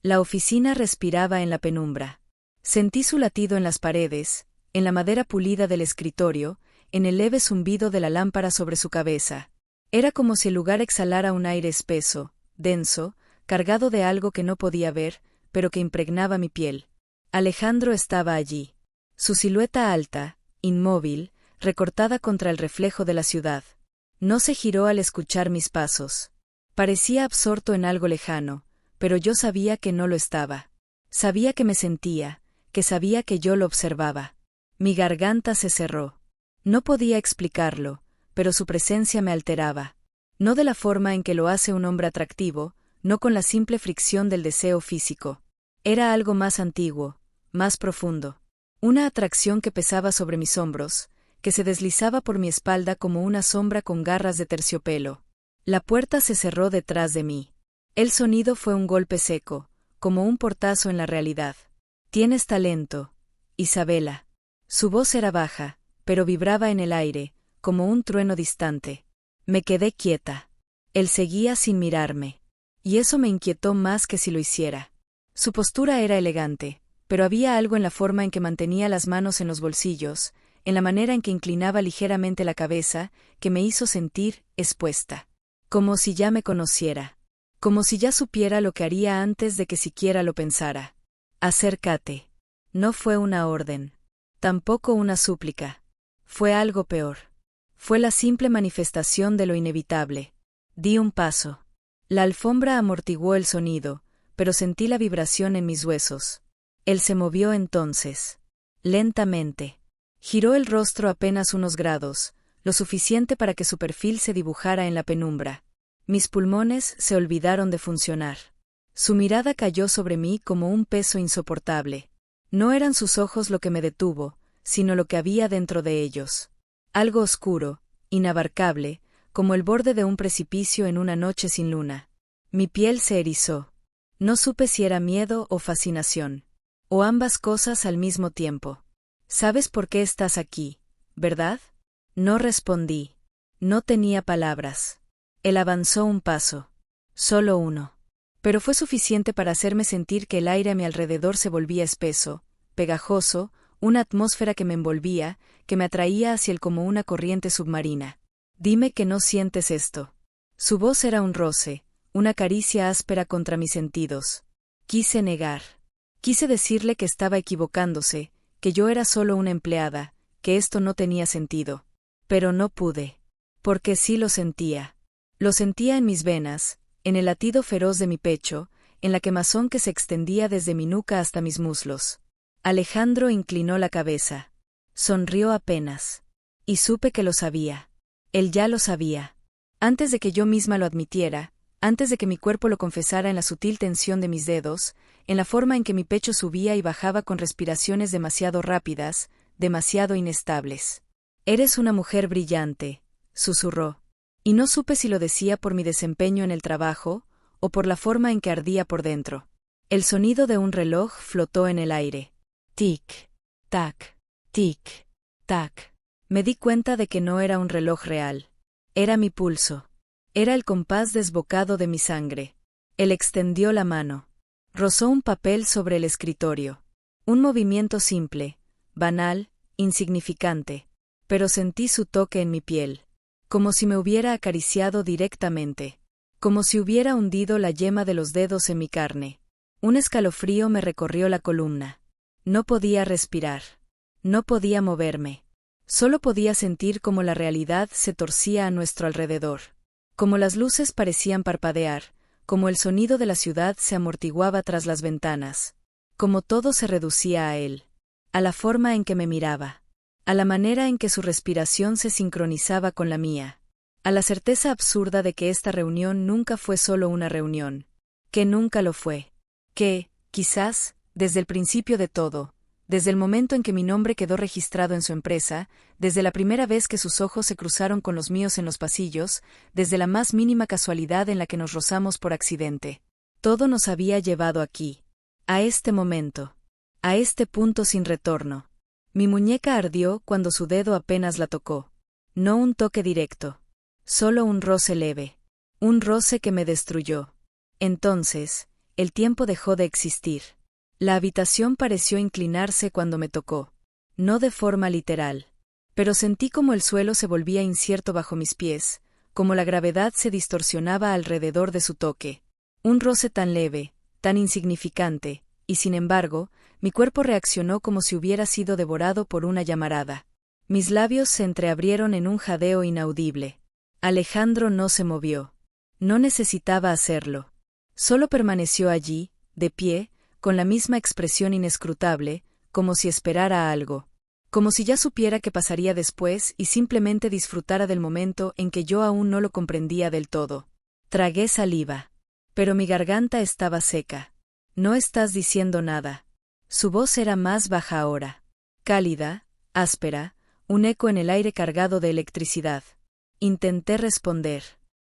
La oficina respiraba en la penumbra. Sentí su latido en las paredes, en la madera pulida del escritorio, en el leve zumbido de la lámpara sobre su cabeza. Era como si el lugar exhalara un aire espeso, denso, cargado de algo que no podía ver, pero que impregnaba mi piel. Alejandro estaba allí. Su silueta alta, inmóvil, recortada contra el reflejo de la ciudad. No se giró al escuchar mis pasos. Parecía absorto en algo lejano, pero yo sabía que no lo estaba. Sabía que me sentía, que sabía que yo lo observaba. Mi garganta se cerró. No podía explicarlo, pero su presencia me alteraba. No de la forma en que lo hace un hombre atractivo, no con la simple fricción del deseo físico. Era algo más antiguo, más profundo. Una atracción que pesaba sobre mis hombros, que se deslizaba por mi espalda como una sombra con garras de terciopelo. La puerta se cerró detrás de mí. El sonido fue un golpe seco, como un portazo en la realidad. «Tienes talento, Isabela». Su voz era baja, pero vibraba en el aire, como un trueno distante. Me quedé quieta. Él seguía sin mirarme. Y eso me inquietó más que si lo hiciera. Su postura era elegante, pero había algo en la forma en que mantenía las manos en los bolsillos, en la manera en que inclinaba ligeramente la cabeza, que me hizo sentir expuesta. Como si ya me conociera. Como si ya supiera lo que haría antes de que siquiera lo pensara. «Acércate». No fue una orden. Tampoco una súplica. Fue algo peor. Fue la simple manifestación de lo inevitable. Di un paso. La alfombra amortiguó el sonido, pero sentí la vibración en mis huesos. Él se movió entonces. Lentamente. Giró el rostro apenas unos grados, lo suficiente para que su perfil se dibujara en la penumbra. Mis pulmones se olvidaron de funcionar. Su mirada cayó sobre mí como un peso insoportable. No eran sus ojos lo que me detuvo, sino lo que había dentro de ellos. Algo oscuro, inabarcable, como el borde de un precipicio en una noche sin luna. Mi piel se erizó. No supe si era miedo o fascinación. O ambas cosas al mismo tiempo. «¿Sabes por qué estás aquí, verdad?» No respondí. No tenía palabras. Él avanzó un paso. Solo uno. Pero fue suficiente para hacerme sentir que el aire a mi alrededor se volvía espeso, pegajoso, una atmósfera que me envolvía, que me atraía hacia él como una corriente submarina. «Dime que no sientes esto». Su voz era un roce, una caricia áspera contra mis sentidos. Quise negar. Quise decirle que estaba equivocándose, que yo era solo una empleada, que esto no tenía sentido. Pero no pude. Porque sí lo sentía. Lo sentía en mis venas, en el latido feroz de mi pecho, en la quemazón que se extendía desde mi nuca hasta mis muslos. Alejandro inclinó la cabeza. Sonrió apenas. Y supe que lo sabía. Él ya lo sabía. Antes de que yo misma lo admitiera, antes de que mi cuerpo lo confesara en la sutil tensión de mis dedos, en la forma en que mi pecho subía y bajaba con respiraciones demasiado rápidas, demasiado inestables. «Eres una mujer brillante», susurró. Y no supe si lo decía por mi desempeño en el trabajo, o por la forma en que ardía por dentro. El sonido de un reloj flotó en el aire. Tic, tac, tic, tac. Me di cuenta de que no era un reloj real. Era mi pulso. Era el compás desbocado de mi sangre. Él extendió la mano. Rozó un papel sobre el escritorio. Un movimiento simple, banal, insignificante. Pero sentí su toque en mi piel. Como si me hubiera acariciado directamente. Como si hubiera hundido la yema de los dedos en mi carne. Un escalofrío me recorrió la columna. No podía respirar. No podía moverme. Solo podía sentir cómo la realidad se torcía a nuestro alrededor. Como las luces parecían parpadear, como el sonido de la ciudad se amortiguaba tras las ventanas. Como todo se reducía a él. A la forma en que me miraba. A la manera en que su respiración se sincronizaba con la mía. A la certeza absurda de que esta reunión nunca fue solo una reunión. Que nunca lo fue. Que, quizás, desde el principio de todo, desde el momento en que mi nombre quedó registrado en su empresa, desde la primera vez que sus ojos se cruzaron con los míos en los pasillos, desde la más mínima casualidad en la que nos rozamos por accidente. Todo nos había llevado aquí. A este momento. A este punto sin retorno. Mi muñeca ardió cuando su dedo apenas la tocó. No un toque directo. Solo un roce leve. Un roce que me destruyó. Entonces, El tiempo dejó de existir. La habitación pareció inclinarse cuando me tocó. No de forma literal. Pero sentí como el suelo se volvía incierto bajo mis pies, como la gravedad se distorsionaba alrededor de su toque. Un roce tan leve, tan insignificante, y sin embargo, mi cuerpo reaccionó como si hubiera sido devorado por una llamarada. Mis labios se entreabrieron en un jadeo inaudible. Alejandro no se movió. No necesitaba hacerlo. Solo permaneció allí, de pie, con la misma expresión inescrutable, como si esperara algo. Como si ya supiera qué pasaría después y simplemente disfrutara del momento en que yo aún no lo comprendía del todo. Tragué saliva. Pero mi garganta estaba seca. No estás diciendo nada. Su voz era más baja ahora. Cálida, áspera, un eco en el aire cargado de electricidad. Intenté responder.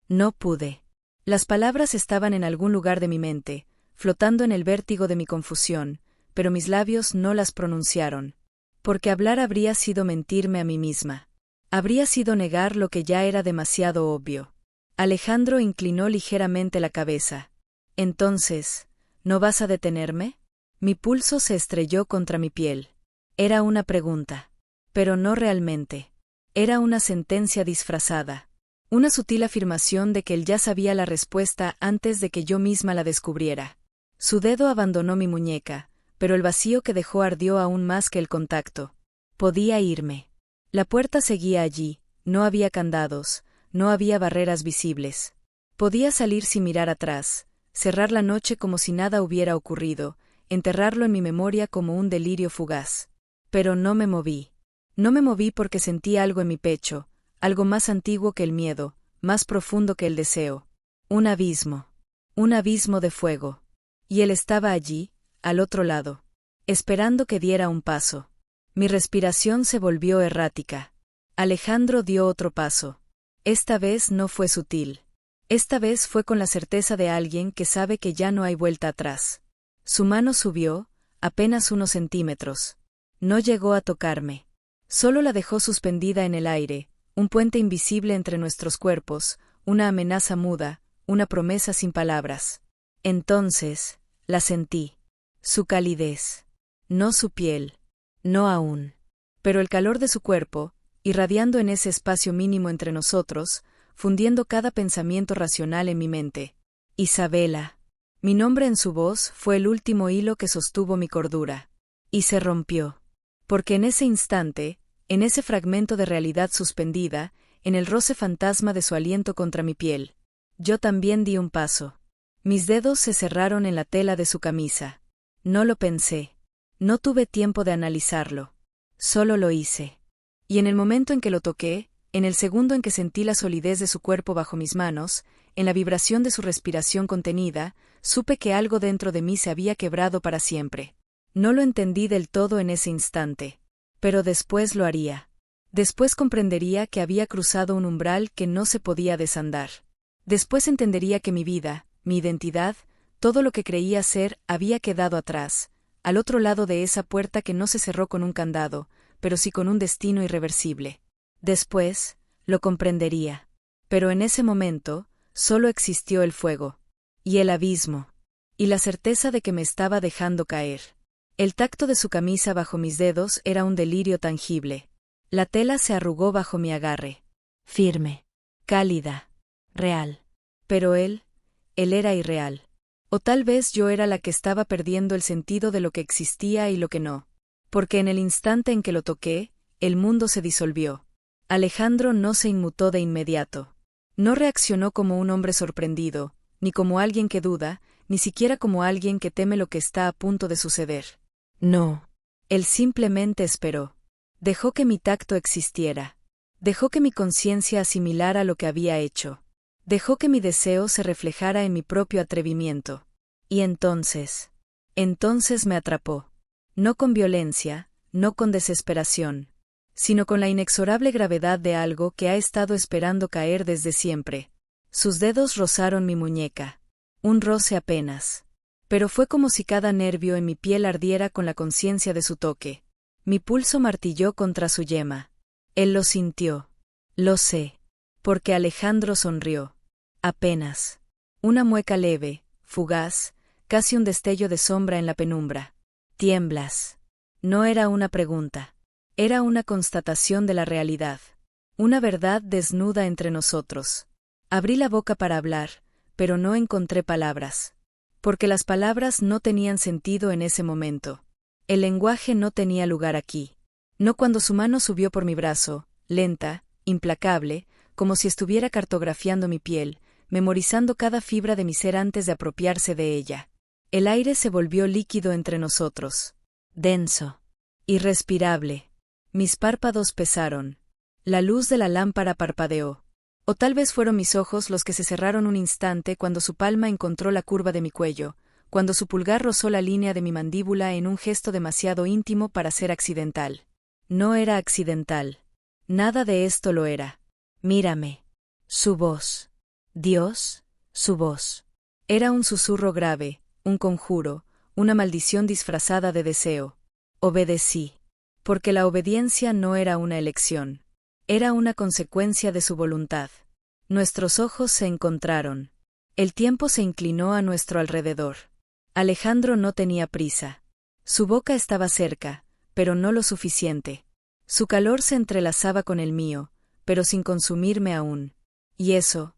No pude. Las palabras estaban en algún lugar de mi mente, flotando en el vértigo de mi confusión, pero mis labios no las pronunciaron. Porque hablar habría sido mentirme a mí misma. Habría sido negar lo que ya era demasiado obvio. Alejandro inclinó ligeramente la cabeza. Entonces, ¿no vas a detenerme? Mi pulso se estrelló contra mi piel. Era una pregunta. Pero no realmente. Era una sentencia disfrazada. Una sutil afirmación de que él ya sabía la respuesta antes de que yo misma la descubriera. Su dedo abandonó mi muñeca, pero el vacío que dejó ardió aún más que el contacto. Podía irme. La puerta seguía allí, no había candados, no había barreras visibles. Podía salir sin mirar atrás, cerrar la noche como si nada hubiera ocurrido, enterrarlo en mi memoria como un delirio fugaz. Pero no me moví. No me moví porque sentí algo en mi pecho, algo más antiguo que el miedo, más profundo que el deseo. Un abismo de fuego. Y él estaba allí, al otro lado, esperando que diera un paso. Mi respiración se volvió errática. Alejandro dio otro paso. Esta vez no fue sutil. Esta vez fue con la certeza de alguien que sabe que ya no hay vuelta atrás. Su mano subió, apenas unos centímetros. No llegó a tocarme. Solo la dejó suspendida en el aire, un puente invisible entre nuestros cuerpos, una amenaza muda, una promesa sin palabras. Entonces, la sentí. Su calidez. No su piel. No aún. Pero el calor de su cuerpo, irradiando en ese espacio mínimo entre nosotros, fundiendo cada pensamiento racional en mi mente. Isabela. Mi nombre en su voz fue el último hilo que sostuvo mi cordura. Y se rompió. Porque en ese instante, en ese fragmento de realidad suspendida, en el roce fantasma de su aliento contra mi piel, yo también di un paso. Mis dedos se cerraron en la tela de su camisa. No lo pensé. No tuve tiempo de analizarlo. Solo lo hice. Y en el momento en que lo toqué, en el segundo en que sentí la solidez de su cuerpo bajo mis manos, en la vibración de su respiración contenida, supe que algo dentro de mí se había quebrado para siempre. No lo entendí del todo en ese instante. Pero después lo haría. Después comprendería que había cruzado un umbral que no se podía desandar. Después entendería que mi vida, mi identidad, todo lo que creía ser, había quedado atrás, al otro lado de esa puerta que no se cerró con un candado, pero sí con un destino irreversible. Después, lo comprendería. Pero en ese momento, solo existió el fuego. Y el abismo. Y la certeza de que me estaba dejando caer. El tacto de su camisa bajo mis dedos era un delirio tangible. La tela se arrugó bajo mi agarre. Firme. Cálida. Real. Pero él era irreal. O tal vez yo era la que estaba perdiendo el sentido de lo que existía y lo que no. Porque en el instante en que lo toqué, el mundo se disolvió. Alejandro no se inmutó de inmediato. No reaccionó como un hombre sorprendido, ni como alguien que duda, ni siquiera como alguien que teme lo que está a punto de suceder. No. Él simplemente esperó. Dejó que mi tacto existiera. Dejó que mi conciencia asimilara lo que había hecho. Dejó que mi deseo se reflejara en mi propio atrevimiento. Y entonces me atrapó. No con violencia, no con desesperación, sino con la inexorable gravedad de algo que ha estado esperando caer desde siempre. Sus dedos rozaron mi muñeca. Un roce apenas. Pero fue como si cada nervio en mi piel ardiera con la conciencia de su toque. Mi pulso martilló contra su yema. Él lo sintió. Lo sé. Porque Alejandro sonrió. Apenas. Una mueca leve, fugaz, casi un destello de sombra en la penumbra. «Tiemblas». No era una pregunta. Era una constatación de la realidad. Una verdad desnuda entre nosotros. Abrí la boca para hablar, pero no encontré palabras. Porque las palabras no tenían sentido en ese momento. El lenguaje no tenía lugar aquí. No cuando su mano subió por mi brazo, lenta, implacable, como si estuviera cartografiando mi piel, memorizando cada fibra de mi ser antes de apropiarse de ella. El aire se volvió líquido entre nosotros. Denso. Irrespirable. Mis párpados pesaron. La luz de la lámpara parpadeó. O tal vez fueron mis ojos los que se cerraron un instante cuando su palma encontró la curva de mi cuello, cuando su pulgar rozó la línea de mi mandíbula en un gesto demasiado íntimo para ser accidental. No era accidental. Nada de esto lo era. «Mírame». Su voz. Dios, su voz. Era un susurro grave, un conjuro, una maldición disfrazada de deseo. Obedecí. Porque la obediencia no era una elección. Era una consecuencia de su voluntad. Nuestros ojos se encontraron. El tiempo se inclinó a nuestro alrededor. Alejandro no tenía prisa. Su boca estaba cerca, pero no lo suficiente. Su calor se entrelazaba con el mío, pero sin consumirme aún. Y eso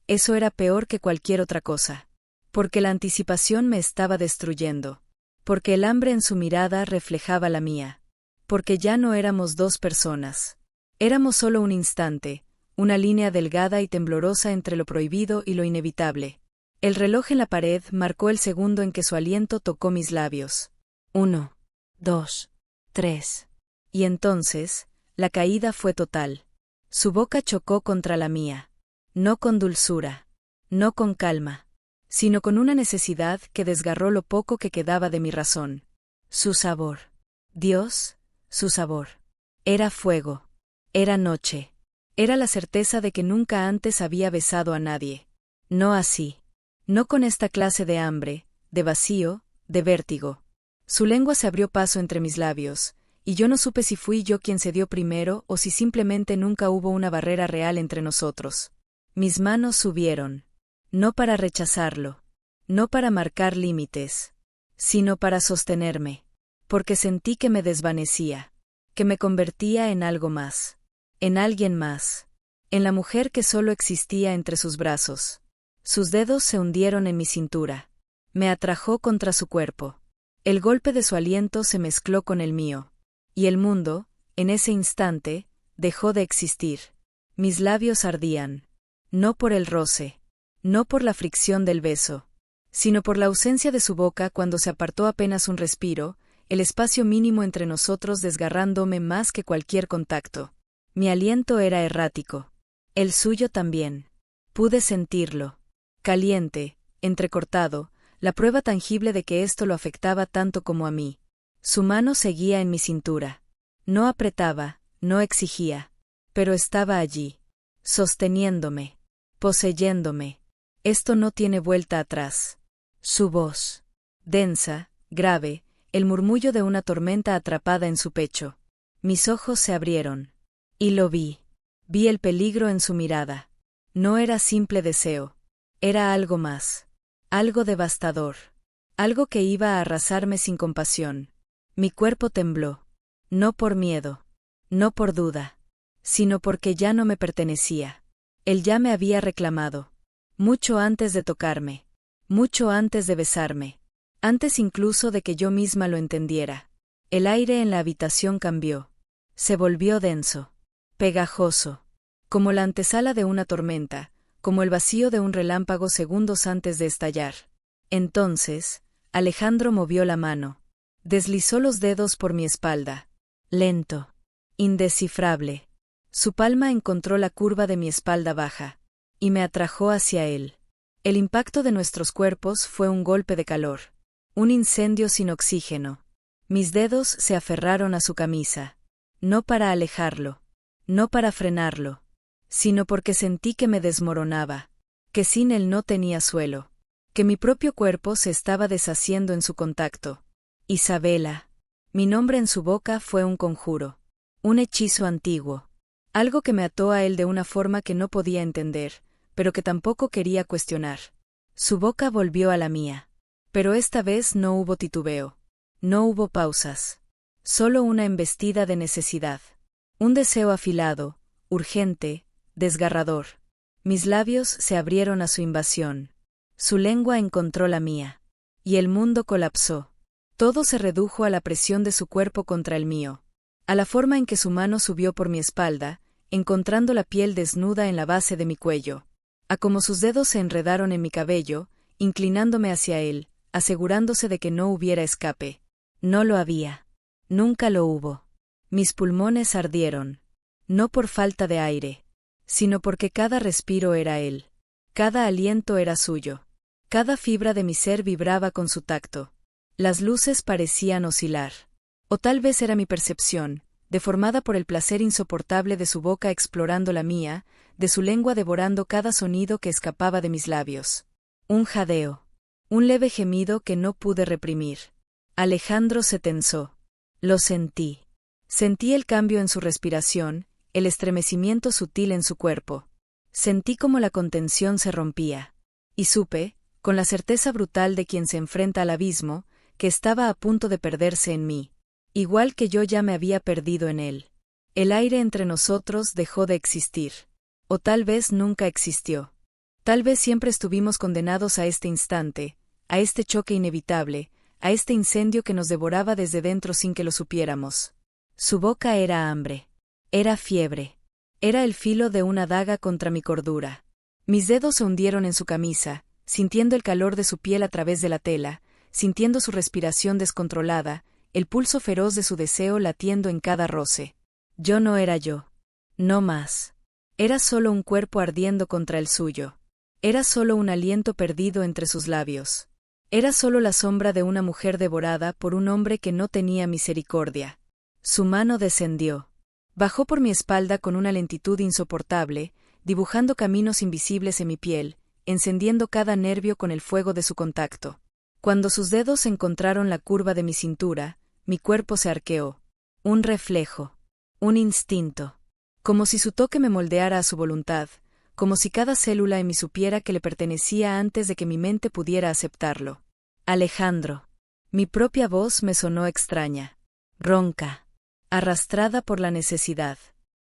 era peor que cualquier otra cosa. Porque la anticipación me estaba destruyendo. Porque el hambre en su mirada reflejaba la mía. Porque ya no éramos dos personas. Éramos solo un instante, una línea delgada y temblorosa entre lo prohibido y lo inevitable. El reloj en la pared marcó el segundo en que su aliento tocó mis labios. 1, 2, 3. Y entonces, la caída fue total. Su boca chocó contra la mía. No con dulzura, no con calma, sino con una necesidad que desgarró lo poco que quedaba de mi razón. Su sabor. Dios, su sabor. Era fuego. Era noche. Era la certeza de que nunca antes había besado a nadie. No así. No con esta clase de hambre, de vacío, de vértigo. Su lengua se abrió paso entre mis labios, y yo no supe si fui yo quien cedió primero o si simplemente nunca hubo una barrera real entre nosotros. Mis manos subieron. No para rechazarlo. No para marcar límites. Sino para sostenerme. Porque sentí que me desvanecía. Que me convertía en algo más. En alguien más. En la mujer que solo existía entre sus brazos. Sus dedos se hundieron en mi cintura. Me atrajo contra su cuerpo. El golpe de su aliento se mezcló con el mío. Y el mundo, en ese instante, dejó de existir. Mis labios ardían. No por el roce. No por la fricción del beso. Sino por la ausencia de su boca cuando se apartó apenas un respiro, el espacio mínimo entre nosotros desgarrándome más que cualquier contacto. Mi aliento era errático. El suyo también. Pude sentirlo. Caliente, entrecortado, la prueba tangible de que esto lo afectaba tanto como a mí. Su mano seguía en mi cintura. No apretaba, no exigía. Pero estaba allí. Sosteniéndome. Poseyéndome. Esto no tiene vuelta atrás. Su voz. Densa, grave, el murmullo de una tormenta atrapada en su pecho. Mis ojos se abrieron. Y lo vi. Vi el peligro en su mirada. No era simple deseo. Era algo más. Algo devastador. Algo que iba a arrasarme sin compasión. Mi cuerpo tembló. No por miedo. No por duda. Sino porque ya no me pertenecía. Él ya me había reclamado. Mucho antes de tocarme. Mucho antes de besarme. Antes incluso de que yo misma lo entendiera. El aire en la habitación cambió. Se volvió denso. Pegajoso. Como la antesala de una tormenta, como el vacío de un relámpago segundos antes de estallar. Entonces, Alejandro movió la mano. Deslizó los dedos por mi espalda. Lento. Indescifrable. Su palma encontró la curva de mi espalda baja. Y me atrajo hacia él. El impacto de nuestros cuerpos fue un golpe de calor. Un incendio sin oxígeno. Mis dedos se aferraron a su camisa. No para alejarlo. No para frenarlo. Sino porque sentí que me desmoronaba. Que sin él no tenía suelo. Que mi propio cuerpo se estaba deshaciendo en su contacto. Isabela. Mi nombre en su boca fue un conjuro. Un hechizo antiguo. Algo que me ató a él de una forma que no podía entender, pero que tampoco quería cuestionar. Su boca volvió a la mía. Pero esta vez no hubo titubeo. No hubo pausas. Solo una embestida de necesidad. Un deseo afilado, urgente, desgarrador. Mis labios se abrieron a su invasión. Su lengua encontró la mía. Y el mundo colapsó. Todo se redujo a la presión de su cuerpo contra el mío. A la forma en que su mano subió por mi espalda, encontrando la piel desnuda en la base de mi cuello. A cómo sus dedos se enredaron en mi cabello, inclinándome hacia él, asegurándose de que no hubiera escape. No lo había. Nunca lo hubo. Mis pulmones ardieron. No por falta de aire, sino porque cada respiro era él. Cada aliento era suyo. Cada fibra de mi ser vibraba con su tacto. Las luces parecían oscilar. O tal vez era mi percepción, deformada por el placer insoportable de su boca explorando la mía, de su lengua devorando cada sonido que escapaba de mis labios. Un jadeo. Un leve gemido que no pude reprimir. Alejandro se tensó. Lo sentí. Sentí el cambio en su respiración, el estremecimiento sutil en su cuerpo. Sentí como la contención se rompía. Y supe, con la certeza brutal de quien se enfrenta al abismo, que estaba a punto de perderse en mí. Igual que yo ya me había perdido en él. El aire entre nosotros dejó de existir. O tal vez nunca existió. Tal vez siempre estuvimos condenados a este instante, a este choque inevitable, a este incendio que nos devoraba desde dentro sin que lo supiéramos. Su boca era hambre. Era fiebre. Era el filo de una daga contra mi cordura. Mis dedos se hundieron en su camisa, sintiendo el calor de su piel a través de la tela, sintiendo su respiración descontrolada, el pulso feroz de su deseo latiendo en cada roce. Yo no era yo. No más. Era solo un cuerpo ardiendo contra el suyo. Era solo un aliento perdido entre sus labios. Era solo la sombra de una mujer devorada por un hombre que no tenía misericordia. Su mano descendió. Bajó por mi espalda con una lentitud insoportable, dibujando caminos invisibles en mi piel, encendiendo cada nervio con el fuego de su contacto. Cuando sus dedos encontraron la curva de mi cintura, mi cuerpo se arqueó. Un reflejo. Un instinto. Como si su toque me moldeara a su voluntad, como si cada célula en mí supiera que le pertenecía antes de que mi mente pudiera aceptarlo. Alejandro. Mi propia voz me sonó extraña. Ronca. Arrastrada por la necesidad.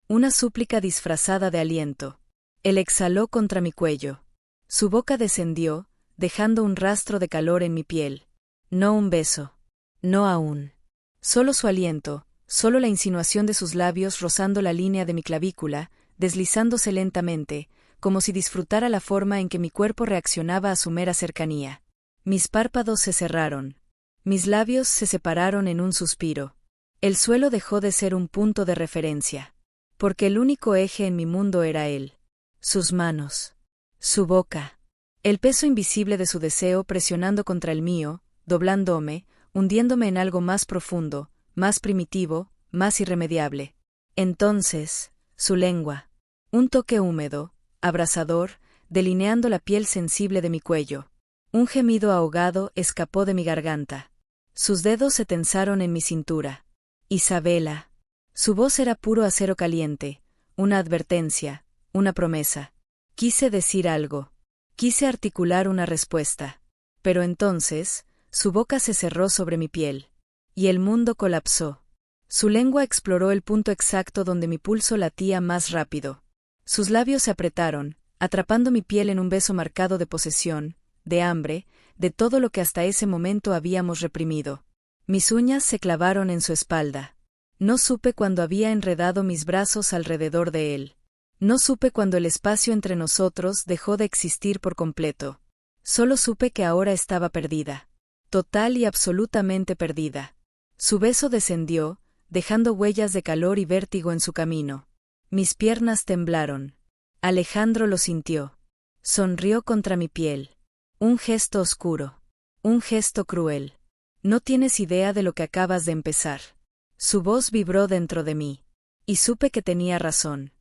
Una súplica disfrazada de aliento. Él exhaló contra mi cuello. Su boca descendió, dejando un rastro de calor en mi piel. No un beso. No aún. Solo su aliento, solo la insinuación de sus labios rozando la línea de mi clavícula, deslizándose lentamente, como si disfrutara la forma en que mi cuerpo reaccionaba a su mera cercanía. Mis párpados se cerraron. Mis labios se separaron en un suspiro. El suelo dejó de ser un punto de referencia. Porque el único eje en mi mundo era él. Sus manos. Su boca. El peso invisible de su deseo presionando contra el mío, doblándome, hundiéndome en algo más profundo, más primitivo, más irremediable. Entonces, su lengua. Un toque húmedo, abrasador, delineando la piel sensible de mi cuello. Un gemido ahogado escapó de mi garganta. Sus dedos se tensaron en mi cintura. Isabela. Su voz era puro acero caliente, una advertencia, una promesa. Quise decir algo. Quise articular una respuesta. Pero entonces, su boca se cerró sobre mi piel. Y el mundo colapsó. Su lengua exploró el punto exacto donde mi pulso latía más rápido. Sus labios se apretaron, atrapando mi piel en un beso marcado de posesión, de hambre, de todo lo que hasta ese momento habíamos reprimido. Mis uñas se clavaron en su espalda. No supe cuándo había enredado mis brazos alrededor de él. No supe cuándo el espacio entre nosotros dejó de existir por completo. Solo supe que ahora estaba perdida. Total y absolutamente perdida. Su beso descendió, dejando huellas de calor y vértigo en su camino. Mis piernas temblaron. Alejandro lo sintió. Sonrió contra mi piel. Un gesto oscuro. Un gesto cruel. No tienes idea de lo que acabas de empezar. Su voz vibró dentro de mí. Y supe que tenía razón.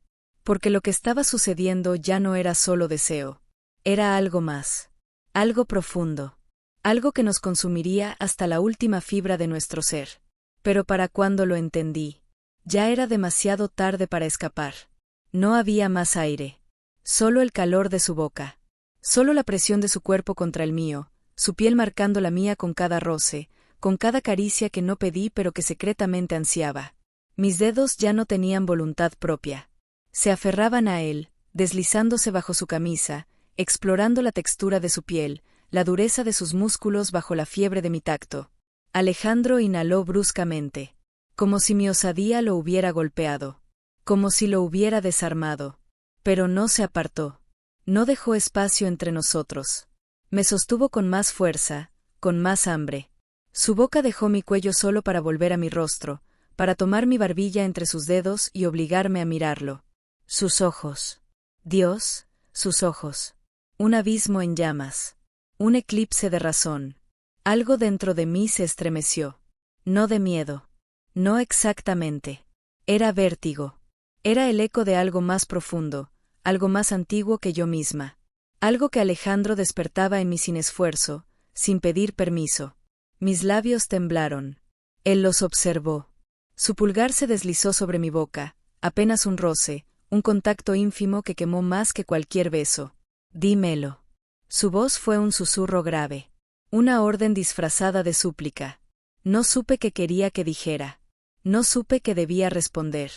Porque lo que estaba sucediendo ya no era solo deseo. Era algo más. Algo profundo. Algo que nos consumiría hasta la última fibra de nuestro ser. Pero para cuando lo entendí, ya era demasiado tarde para escapar. No había más aire. Solo el calor de su boca. Solo la presión de su cuerpo contra el mío, su piel marcando la mía con cada roce, con cada caricia que no pedí pero que secretamente ansiaba. Mis dedos ya no tenían voluntad propia. Se aferraban a él, deslizándose bajo su camisa, explorando la textura de su piel, la dureza de sus músculos bajo la fiebre de mi tacto. Alejandro inhaló bruscamente, como si mi osadía lo hubiera golpeado, como si lo hubiera desarmado. Pero no se apartó. No dejó espacio entre nosotros. Me sostuvo con más fuerza, con más hambre. Su boca dejó mi cuello solo para volver a mi rostro, para tomar mi barbilla entre sus dedos y obligarme a mirarlo. Sus ojos. Dios, sus ojos. Un abismo en llamas. Un eclipse de razón. Algo dentro de mí se estremeció. No de miedo. No exactamente. Era vértigo. Era el eco de algo más profundo, algo más antiguo que yo misma. Algo que Alejandro despertaba en mí sin esfuerzo, sin pedir permiso. Mis labios temblaron. Él los observó. Su pulgar se deslizó sobre mi boca, apenas un roce, un contacto ínfimo que quemó más que cualquier beso. Dímelo. Su voz fue un susurro grave. Una orden disfrazada de súplica. No supe qué quería que dijera. No supe qué debía responder.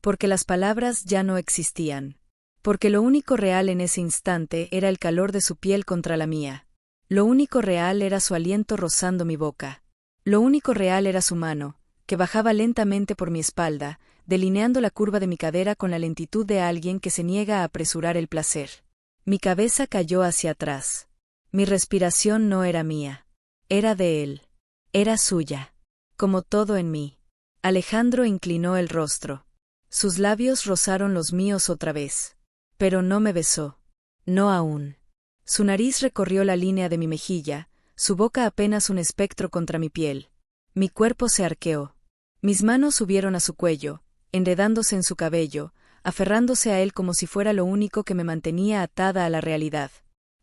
Porque las palabras ya no existían. Porque lo único real en ese instante era el calor de su piel contra la mía. Lo único real era su aliento rozando mi boca. Lo único real era su mano, que bajaba lentamente por mi espalda, delineando la curva de mi cadera con la lentitud de alguien que se niega a apresurar el placer. Mi cabeza cayó hacia atrás. Mi respiración no era mía. Era de él. Era suya. Como todo en mí. Alejandro inclinó el rostro. Sus labios rozaron los míos otra vez. Pero no me besó. No aún. Su nariz recorrió la línea de mi mejilla, su boca apenas un espectro contra mi piel. Mi cuerpo se arqueó. Mis manos subieron a su cuello, enredándose en su cabello, aferrándose a él como si fuera lo único que me mantenía atada a la realidad.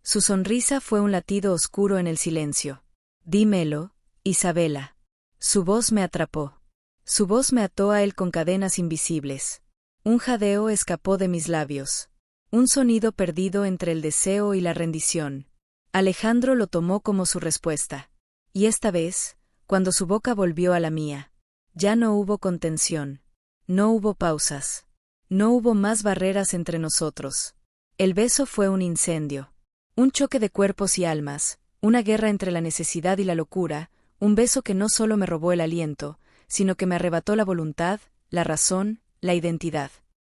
Su sonrisa fue un latido oscuro en el silencio. Dímelo, Isabela. Su voz me atrapó. Su voz me ató a él con cadenas invisibles. Un jadeo escapó de mis labios. Un sonido perdido entre el deseo y la rendición. Alejandro lo tomó como su respuesta. Y esta vez, cuando su boca volvió a la mía, ya no hubo contención. No hubo pausas. No hubo más barreras entre nosotros. El beso fue un incendio. Un choque de cuerpos y almas, una guerra entre la necesidad y la locura, un beso que no solo me robó el aliento, sino que me arrebató la voluntad, la razón, la identidad.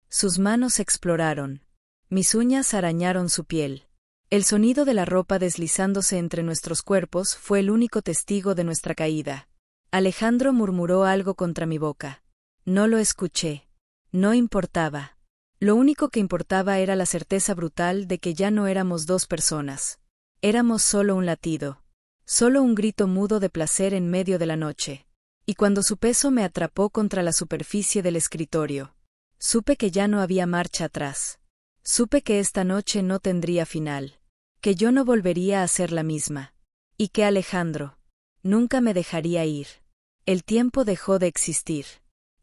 Sus manos exploraron. Mis uñas arañaron su piel. El sonido de la ropa deslizándose entre nuestros cuerpos fue el único testigo de nuestra caída. Alejandro murmuró algo contra mi boca. No lo escuché. No importaba. Lo único que importaba era la certeza brutal de que ya no éramos dos personas. Éramos solo un latido. Solo un grito mudo de placer en medio de la noche. Y cuando su peso me atrapó contra la superficie del escritorio, supe que ya no había marcha atrás. Supe que esta noche no tendría final. Que yo no volvería a ser la misma. Y que Alejandro nunca me dejaría ir. El tiempo dejó de existir.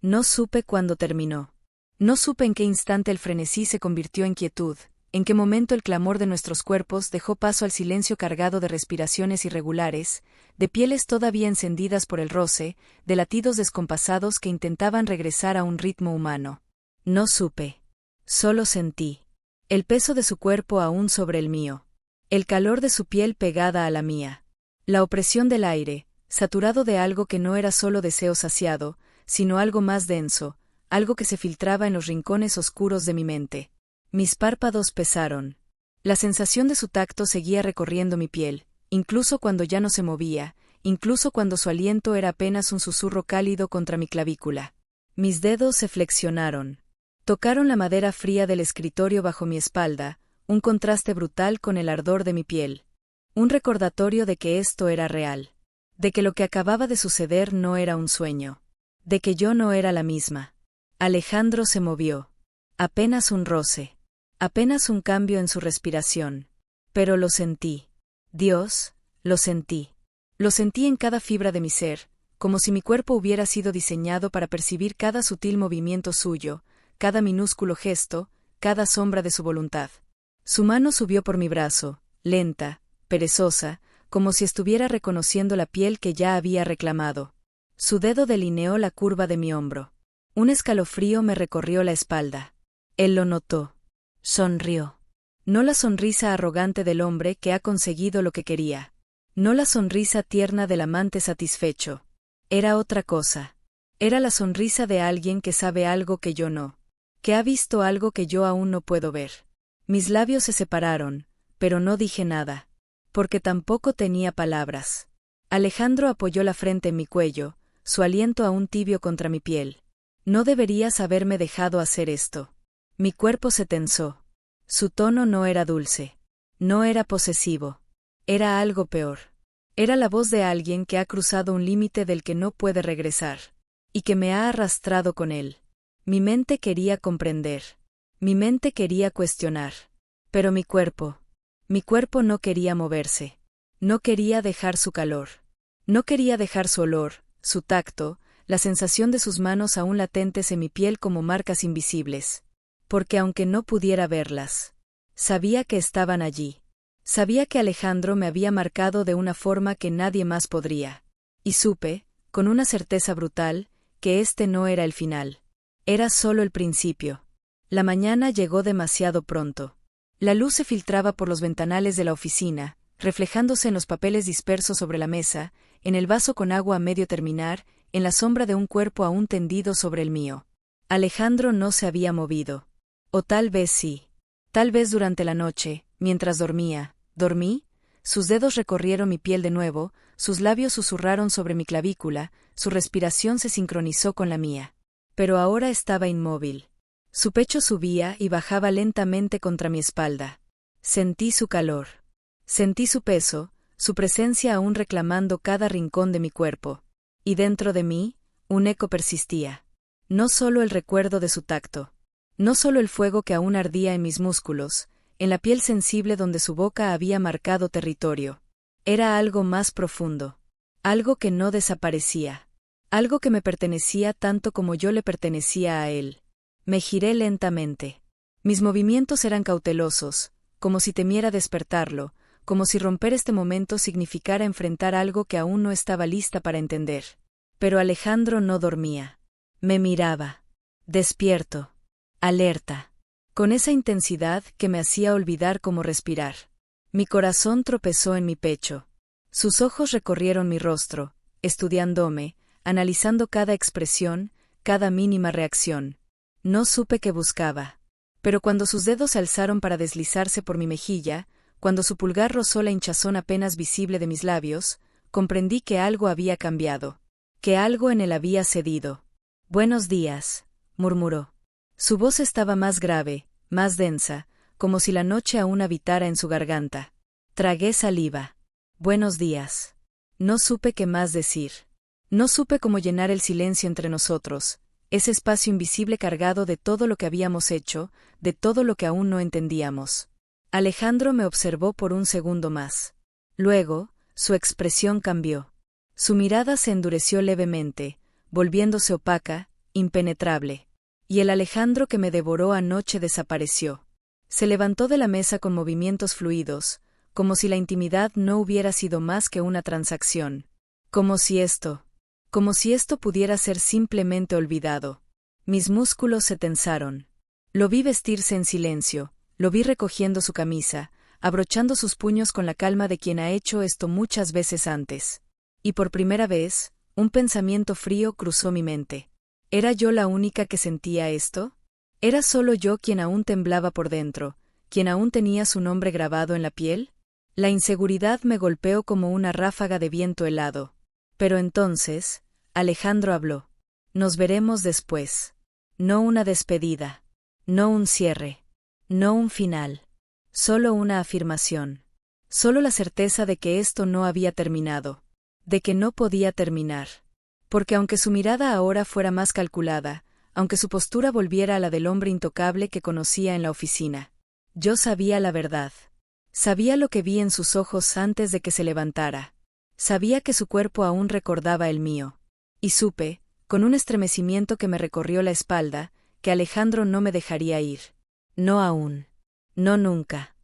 No supe cuándo terminó. No supe en qué instante el frenesí se convirtió en quietud, en qué momento el clamor de nuestros cuerpos dejó paso al silencio cargado de respiraciones irregulares, de pieles todavía encendidas por el roce, de latidos descompasados que intentaban regresar a un ritmo humano. No supe. Solo sentí. El peso de su cuerpo aún sobre el mío. El calor de su piel pegada a la mía. La opresión del aire, saturado de algo que no era solo deseo saciado, sino algo más denso, algo que se filtraba en los rincones oscuros de mi mente. Mis párpados pesaron. La sensación de su tacto seguía recorriendo mi piel, incluso cuando ya no se movía, incluso cuando su aliento era apenas un susurro cálido contra mi clavícula. Mis dedos se flexionaron. Tocaron la madera fría del escritorio bajo mi espalda, un contraste brutal con el ardor de mi piel. Un recordatorio de que esto era real. De que lo que acababa de suceder no era un sueño. De que yo no era la misma. Alejandro se movió. Apenas un roce. Apenas un cambio en su respiración. Pero lo sentí. Dios, lo sentí. Lo sentí en cada fibra de mi ser, como si mi cuerpo hubiera sido diseñado para percibir cada sutil movimiento suyo, cada minúsculo gesto, cada sombra de su voluntad. Su mano subió por mi brazo, lenta, perezosa, como si estuviera reconociendo la piel que ya había reclamado. Su dedo delineó la curva de mi hombro. Un escalofrío me recorrió la espalda. Él lo notó. Sonrió. No la sonrisa arrogante del hombre que ha conseguido lo que quería. No la sonrisa tierna del amante satisfecho. Era otra cosa. Era la sonrisa de alguien que sabe algo que yo no. Que ha visto algo que yo aún no puedo ver. Mis labios se separaron, pero no dije nada. Porque tampoco tenía palabras. Alejandro apoyó la frente en mi cuello, su aliento aún tibio contra mi piel. No deberías haberme dejado hacer esto. Mi cuerpo se tensó. Su tono no era dulce. No era posesivo. Era algo peor. Era la voz de alguien que ha cruzado un límite del que no puede regresar. Y que me ha arrastrado con él. Mi mente quería comprender. Mi mente quería cuestionar. Pero mi cuerpo no quería moverse. No quería dejar su calor. No quería dejar su olor, su tacto, la sensación de sus manos aún latentes en mi piel como marcas invisibles. Porque aunque no pudiera verlas, sabía que estaban allí. Sabía que Alejandro me había marcado de una forma que nadie más podría. Y supe, con una certeza brutal, que este no era el final. Era solo el principio. La mañana llegó demasiado pronto. La luz se filtraba por los ventanales de la oficina, reflejándose en los papeles dispersos sobre la mesa, en el vaso con agua a medio terminar, en la sombra de un cuerpo aún tendido sobre el mío. Alejandro no se había movido. O tal vez sí. Tal vez durante la noche, mientras dormí, sus dedos recorrieron mi piel de nuevo, sus labios susurraron sobre mi clavícula, su respiración se sincronizó con la mía. Pero ahora estaba inmóvil. Su pecho subía y bajaba lentamente contra mi espalda. Sentí su calor. Sentí su peso, su presencia aún reclamando cada rincón de mi cuerpo. Y dentro de mí, un eco persistía. No solo el recuerdo de su tacto. No solo el fuego que aún ardía en mis músculos, en la piel sensible donde su boca había marcado territorio. Era algo más profundo. Algo que no desaparecía. Algo que me pertenecía tanto como yo le pertenecía a él. Me giré lentamente. Mis movimientos eran cautelosos, como si temiera despertarlo, como si romper este momento significara enfrentar algo que aún no estaba lista para entender. Pero Alejandro no dormía. Me miraba. Despierto. Alerta. Con esa intensidad que me hacía olvidar cómo respirar. Mi corazón tropezó en mi pecho. Sus ojos recorrieron mi rostro, estudiándome, analizando cada expresión, cada mínima reacción. No supe qué buscaba. Pero cuando sus dedos se alzaron para deslizarse por mi mejilla, cuando su pulgar rozó la hinchazón apenas visible de mis labios, comprendí que algo había cambiado. Que algo en él había cedido. «Buenos días», murmuró. Su voz estaba más grave, más densa, como si la noche aún habitara en su garganta. Tragué saliva. «Buenos días». No supe qué más decir. No supe cómo llenar el silencio entre nosotros, ese espacio invisible cargado de todo lo que habíamos hecho, de todo lo que aún no entendíamos. Alejandro me observó por un segundo más. Luego, su expresión cambió. Su mirada se endureció levemente, volviéndose opaca, impenetrable. Y el Alejandro que me devoró anoche desapareció. Se levantó de la mesa con movimientos fluidos, como si la intimidad no hubiera sido más que una transacción. Como si esto pudiera ser simplemente olvidado. Mis músculos se tensaron. Lo vi vestirse en silencio, lo vi recogiendo su camisa, abrochando sus puños con la calma de quien ha hecho esto muchas veces antes. Y por primera vez, un pensamiento frío cruzó mi mente. ¿Era yo la única que sentía esto? ¿Era solo yo quien aún temblaba por dentro, quien aún tenía su nombre grabado en la piel? La inseguridad me golpeó como una ráfaga de viento helado. Pero entonces, Alejandro habló. Nos veremos después. No una despedida. No un cierre. No un final. Solo una afirmación. Solo la certeza de que esto no había terminado. De que no podía terminar. Porque aunque su mirada ahora fuera más calculada, aunque su postura volviera a la del hombre intocable que conocía en la oficina, yo sabía la verdad. Sabía lo que vi en sus ojos antes de que se levantara. Sabía que su cuerpo aún recordaba el mío. Y supe, con un estremecimiento que me recorrió la espalda, que Alejandro no me dejaría ir. No aún. No nunca.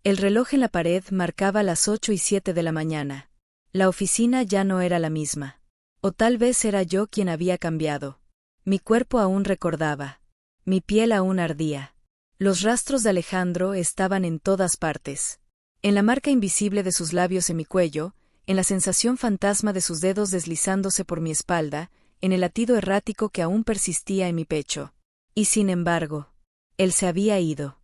El reloj en la pared marcaba las 8:07 de la mañana. La oficina ya no era la misma. O tal vez era yo quien había cambiado. Mi cuerpo aún recordaba. Mi piel aún ardía. Los rastros de Alejandro estaban en todas partes. En la marca invisible de sus labios en mi cuello, en la sensación fantasma de sus dedos deslizándose por mi espalda, en el latido errático que aún persistía en mi pecho. Y sin embargo, él se había ido.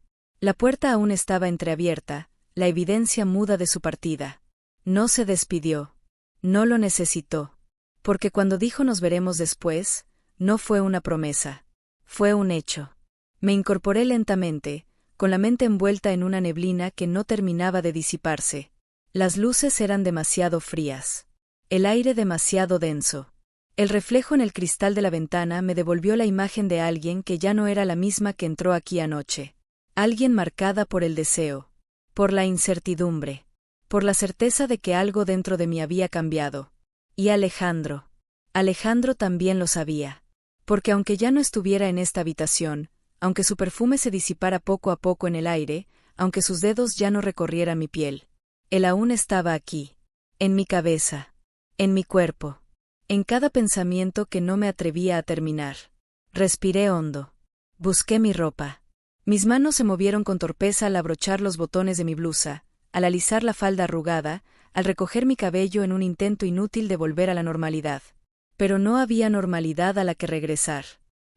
La puerta aún estaba entreabierta, la evidencia muda de su partida. No se despidió. No lo necesitó. Porque cuando dijo nos veremos después, no fue una promesa. Fue un hecho. Me incorporé lentamente, con la mente envuelta en una neblina que no terminaba de disiparse. Las luces eran demasiado frías. El aire demasiado denso. El reflejo en el cristal de la ventana me devolvió la imagen de alguien que ya no era la misma que entró aquí anoche. Alguien marcada por el deseo, por la incertidumbre, por la certeza de que algo dentro de mí había cambiado. Y Alejandro. Alejandro también lo sabía. Porque aunque ya no estuviera en esta habitación, aunque su perfume se disipara poco a poco en el aire, aunque sus dedos ya no recorrieran mi piel, él aún estaba aquí, en mi cabeza, en mi cuerpo, en cada pensamiento que no me atrevía a terminar. Respiré hondo. Busqué mi ropa. Mis manos se movieron con torpeza al abrochar los botones de mi blusa, al alisar la falda arrugada, al recoger mi cabello en un intento inútil de volver a la normalidad. Pero no había normalidad a la que regresar.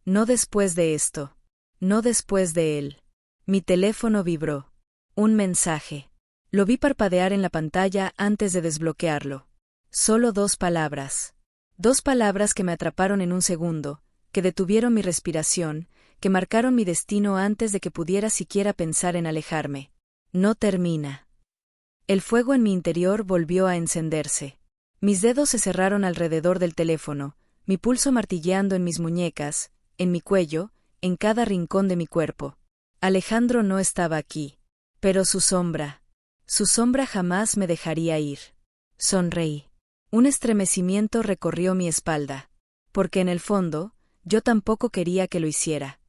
No después de esto. No después de él. Mi teléfono vibró. Un mensaje. Lo vi parpadear en la pantalla antes de desbloquearlo. Solo 2 palabras. 2 palabras que me atraparon en un segundo, que detuvieron mi respiración, que marcaron mi destino antes de que pudiera siquiera pensar en alejarme. No termina. El fuego en mi interior volvió a encenderse. Mis dedos se cerraron alrededor del teléfono, mi pulso martilleando en mis muñecas, en mi cuello, en cada rincón de mi cuerpo. Alejandro no estaba aquí. Pero su sombra jamás me dejaría ir. Sonreí. Un estremecimiento recorrió mi espalda. Porque en el fondo, yo tampoco quería que lo hiciera.